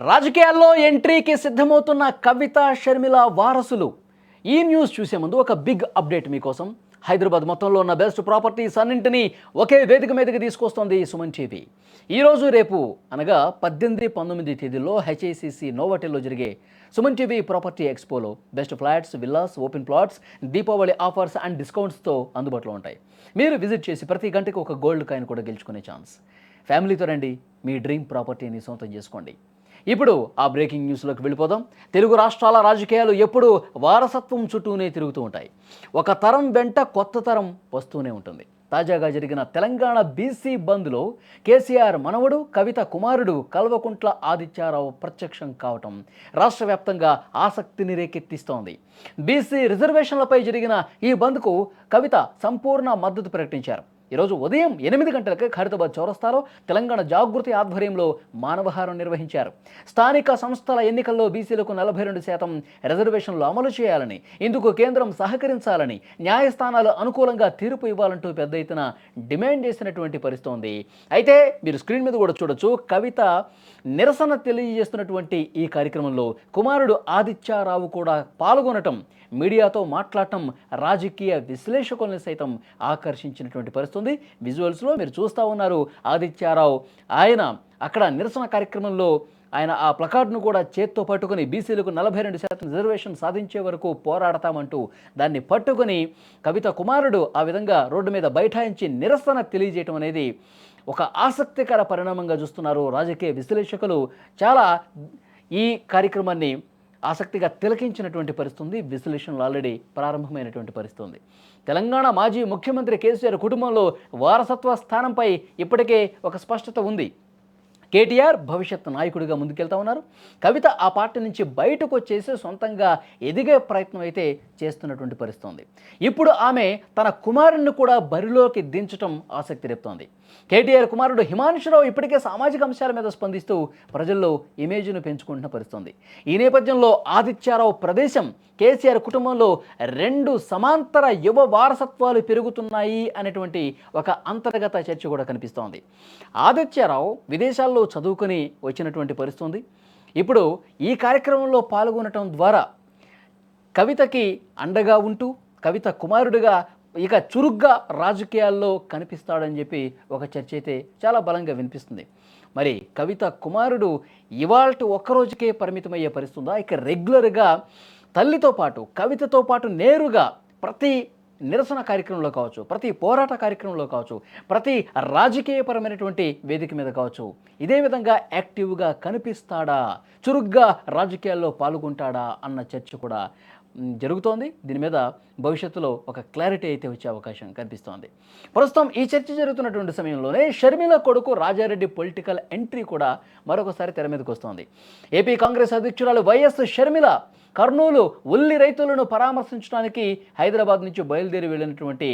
రాజకీయాల్లో ఎంట్రీకి సిద్ధమవుతున్న కవిత షర్మిల వారసులు. ఈ న్యూస్ చూసే ముందు ఒక బిగ్ అప్డేట్ మీకోసం. హైదరాబాద్ మొత్తంలో ఉన్న బెస్ట్ ప్రాపర్టీస్ అన్నింటినీ ఒకే వేదిక మీదకి తీసుకొస్తోంది సుమన్ టీవీ. ఈరోజు రేపు అనగా 18, 19 తేదీల్లో హెచ్ఐసిసి నోవాటెల్లో జరిగే సుమన్ టీవీ ప్రాపర్టీ ఎక్స్పోలో best flats, villas, open plots, Deepavali offers and డిస్కౌంట్స్తో అందుబాటులో ఉంటాయి. మీరు విజిట్ చేసి ప్రతి గంటకు ఒక గోల్డ్ కాయిన్ కూడా గెలుచుకునే ఛాన్స్. ఫ్యామిలీతో రండి, మీ డ్రీమ్ ప్రాపర్టీని సొంతం చేసుకోండి. ఇప్పుడు ఆ బ్రేకింగ్ న్యూస్లోకి వెళ్ళిపోదాం. తెలుగు రాష్ట్రాల రాజకీయాలు ఎప్పుడూ వారసత్వం చుట్టూనే తిరుగుతూ ఉంటాయి. ఒక తరం వెంట కొత్త తరం వస్తూనే ఉంటుంది. తాజాగా జరిగిన తెలంగాణ బీసీ బంద్లో కేసీఆర్ మనవడు, కవిత కుమారుడు కల్వకుంట్ల ఆదిత్యారావు ప్రత్యక్షం కావటం రాష్ట్ర వ్యాప్తంగా ఆసక్తిని రేకెత్తిస్తోంది. బీసీ రిజర్వేషన్లపై జరిగిన ఈ బంద్కు కవిత సంపూర్ణ మద్దతు ప్రకటించారు. ఈరోజు ఉదయం 8 గంటలకు ఖైరతాబాద్ చౌరస్తాలో తెలంగాణ జాగృతి ఆధ్వర్యంలో మానవహారం నిర్వహించారు. స్థానిక సంస్థల ఎన్నికల్లో బీసీలకు 42% రిజర్వేషన్లు అమలు చేయాలని, ఇందుకు కేంద్రం సహకరించాలని, న్యాయస్థానాలు అనుకూలంగా తీర్పు ఇవ్వాలంటూ పెద్ద ఎత్తున డిమాండ్ చేసినటువంటి పరిస్థితి. అయితే మీరు స్క్రీన్ మీద కూడా చూడొచ్చు, కవిత నిరసన తెలియజేస్తున్నటువంటి ఈ కార్యక్రమంలో కుమారుడు ఆదిత్యారావు కూడా పాల్గొనటం, మీడియాతో మాట్లాడటం రాజకీయ విశ్లేషకుల్ని సైతం ఆకర్షించినటువంటి పరిస్థితి. విజువల్స్లో మీరు చూస్తూ ఉన్నారు. ఆదిత్యారావు ఆయన అక్కడ నిరసన కార్యక్రమంలో ఆయన ఆ ప్లకార్డును కూడా చేత్తో పట్టుకుని బీసీలకు 42% రిజర్వేషన్ సాధించే వరకు పోరాడతామంటూ దాన్ని పట్టుకుని కవిత కుమారుడు ఆ విధంగా రోడ్డు మీద బైఠాయించి నిరసన తెలియజేయటం అనేది ఒక ఆసక్తికర పరిణామంగా చూస్తున్నారు రాజకీయ విశ్లేషకులు. చాలా ఈ కార్యక్రమాన్ని ఆసక్తిగా తిలకించినటువంటి పరిస్థితి. విశ్లేషణలు ఆల్రెడీ ప్రారంభమైనటువంటి పరిస్థితి. తెలంగాణ మాజీ ముఖ్యమంత్రి కేసీఆర్ కుటుంబంలో వారసత్వ స్థానంపై ఇప్పటికే ఒక స్పష్టత ఉంది. కేటీఆర్ భవిష్యత్ నాయకుడిగా ముందుకెళ్తా ఉన్నారు. కవిత ఆ పార్టీ నుంచి బయటకు వచ్చేసి సొంతంగా ఎదిగే ప్రయత్నం అయితే చేస్తున్నటువంటి పరిస్థితి. ఇప్పుడు ఆమె తన కుమారుణ్ణి కూడా బరిలోకి దించడం ఆసక్తి రేపుతోంది. కేటీఆర్ కుమారుడు హిమాంశురావు ఇప్పటికే సామాజిక అంశాల మీద స్పందిస్తూ ప్రజల్లో ఇమేజ్ను పెంచుకుంటున్న పరిస్థితి. ఈ నేపథ్యంలో ఆదిత్యారావు ప్రదేశం, కేసీఆర్ కుటుంబంలో 2 సమాంతర యువ వారసత్వాలు పెరుగుతున్నాయి అనేటువంటి ఒక అంతర్గత చర్చ కూడా కనిపిస్తోంది. ఆదిత్యారావు విదేశాల్లో చదువుకొని వచ్చినటువంటి పరిస్థితి. ఇప్పుడు ఈ కార్యక్రమంలో పాల్గొనటం ద్వారా కవితకి అండగా ఉంటూ కవిత కుమారుడిగా ఇక చురుగ్గా రాజకీయాల్లో కనిపిస్తాడని చెప్పి ఒక చర్చ అయితే చాలా బలంగా వినిపిస్తుంది. మరి కవిత కుమారుడు ఇవాల్టి ఒక్కరోజుకే పరిమితమయ్యే పరిస్థితుందా? ఇక రెగ్యులర్గా తల్లితో పాటు కవితతో పాటు నేరుగా ప్రతి నిరసన కార్యక్రమంలో కావచ్చు, ప్రతి పోరాట కార్యక్రమంలో కావచ్చు, ప్రతి రాజకీయపరమైనటువంటి వేదిక మీద కావచ్చు, ఇదే విధంగా యాక్టివ్గా కనిపిస్తాడా, చురుగ్గా రాజకీయాల్లో పాల్గొంటాడా అన్న చర్చ కూడా జరుగుతోంది. దీని మీద భవిష్యత్తులో ఒక క్లారిటీ అయితే వచ్చే అవకాశం కనిపిస్తోంది. ప్రస్తుతం ఈ చర్చ జరుగుతున్నటువంటి సమయంలోనే షర్మిల కొడుకు రాజారెడ్డి పొలిటికల్ ఎంట్రీ కూడా మరొకసారి తెర మీదకి వస్తోంది. ఏపీ కాంగ్రెస్ అధ్యక్షురాలు వైఎస్ షర్మిల కర్నూలు ఉల్లి రైతులను పరామర్శించడానికి హైదరాబాద్ నుంచి బయలుదేరి వెళ్ళినటువంటి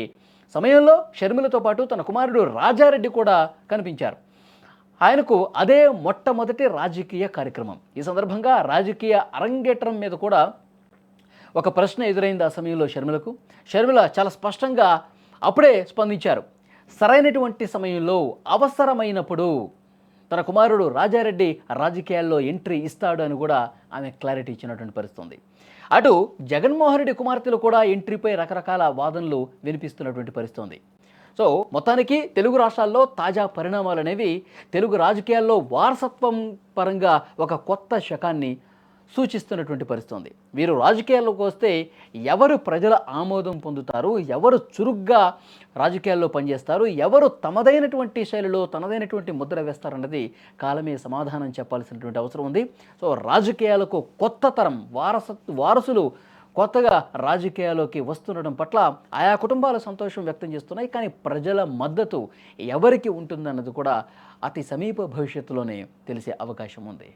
సమయంలో షర్మిలతో పాటు తన కుమారుడు రాజారెడ్డి కూడా కనిపించారు. ఆయనకు అదే మొట్టమొదటి రాజకీయ కార్యక్రమం. ఈ సందర్భంగా రాజకీయ అరంగేట్రం మీద కూడా ఒక ప్రశ్న ఎదురైంది ఆ సమయంలో షర్మిలకు. షర్మిల చాలా స్పష్టంగా అప్పుడే స్పందించారు. సరైనటువంటి సమయంలో అవసరమైనప్పుడు తన కుమారుడు రాజారెడ్డి రాజకీయాల్లో ఎంట్రీ ఇస్తాడు అని కూడా ఆమె క్లారిటీ ఇచ్చినటువంటి పరిస్థితి. అటు జగన్మోహన్ రెడ్డి కుమార్తెలు కూడా ఎంట్రీపై రకరకాల వాదనలు వినిపిస్తున్నటువంటి పరిస్థితి. సో మొత్తానికి తెలుగు రాష్ట్రాల్లో తాజా పరిణామాలు అనేవి తెలుగు రాజకీయాల్లో వారసత్వం పరంగా ఒక కొత్త శకాన్ని సూచిస్తున్నటువంటి పరిస్థితి. వీరు రాజకీయాల్లోకి వస్తే ఎవరు ప్రజల ఆమోదం పొందుతారు, ఎవరు చురుగ్గా రాజకీయాల్లో పనిచేస్తారు, ఎవరు తమదైనటువంటి శైలిలో తనదైనటువంటి ముద్ర వేస్తారన్నది కాలమే సమాధానం చెప్పాల్సినటువంటి అవసరం ఉంది. సో రాజకీయాలకు కొత్త తరం వారసులు కొత్తగా రాజకీయాల్లోకి వస్తుండడం పట్ల ఆయా కుటుంబాలు సంతోషం వ్యక్తం చేస్తున్నాయి. కానీ ప్రజల మద్దతు ఎవరికి ఉంటుందన్నది కూడా అతి సమీప భవిష్యత్తులోనే తెలిసే అవకాశం ఉంది.